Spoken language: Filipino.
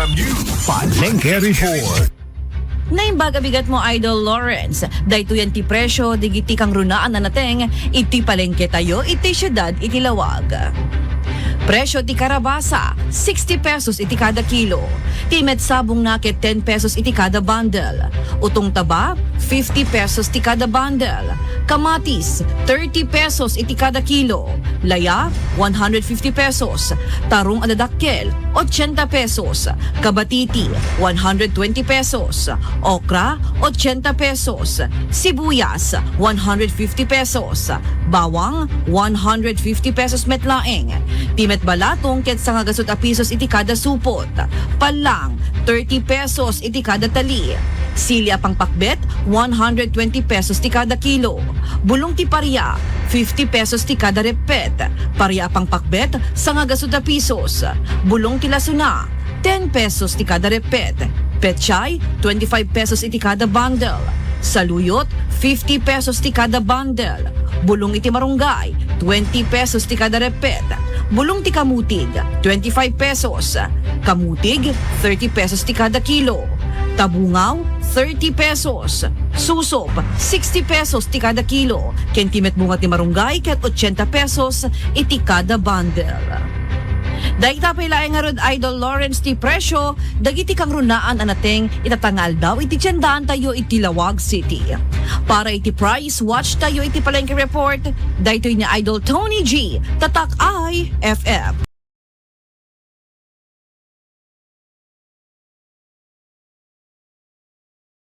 FM News. Palengke Report. Naimbaga bigat mo, Idol Lawrence. Dahito yan ti presyo, digiti kang runaan na nateng, iti palengke tayo, iti syudad, iti lawag. Presyo ti karabasa, 60 pesos iti kada kilo. Ti sabong nakit, 10 pesos iti kada bundle. Utong taba, 50 pesos ti kada bundle. Kamatis, 30 pesos iti kada kilo. Laya, 150 pesos. Tarong adadakkel, 80 pesos. Kabatiti, 120 pesos. Okra, 80 pesos. Sibuyas, 150 pesos. Bawang, 150 pesos metlaeng. Timet balatong ket sa ngagasot a pisos iti kada supot. Palang, 30 pesos iti kada tali. Silya pang pakbet, 120 pesos ti kada kilo. Bulong ti parya, 50 pesos ti kada repet. Parya pang pakbet, sa ngagasot a pisos. Bulong ti lasuna, 10 pesos ti kada repet. Petchay, 25 pesos iti kada bundle. Saluyot, 50 pesos ti kada bundle. Bulong iti marunggay, 20 pesos ti kada repet. Bulong ti kamutig, 25 pesos. Kamutig, 30 pesos ti kada kilo. Tabungaw, 30 pesos. Susop, 60 pesos ti kada kilo. Kentimet bunga ti marunggay, ket 80 pesos iti kada bundle. Dahil tapay laeng nga rod, Idol Lawrence, ti presyo, dagiti kang runaan anateng itatangal daw iti tiyandaan tayo iti Lawag City. Para iti price watch tayo iti Palengke Report, dahil ni Idol Tony G, Tatak IFM.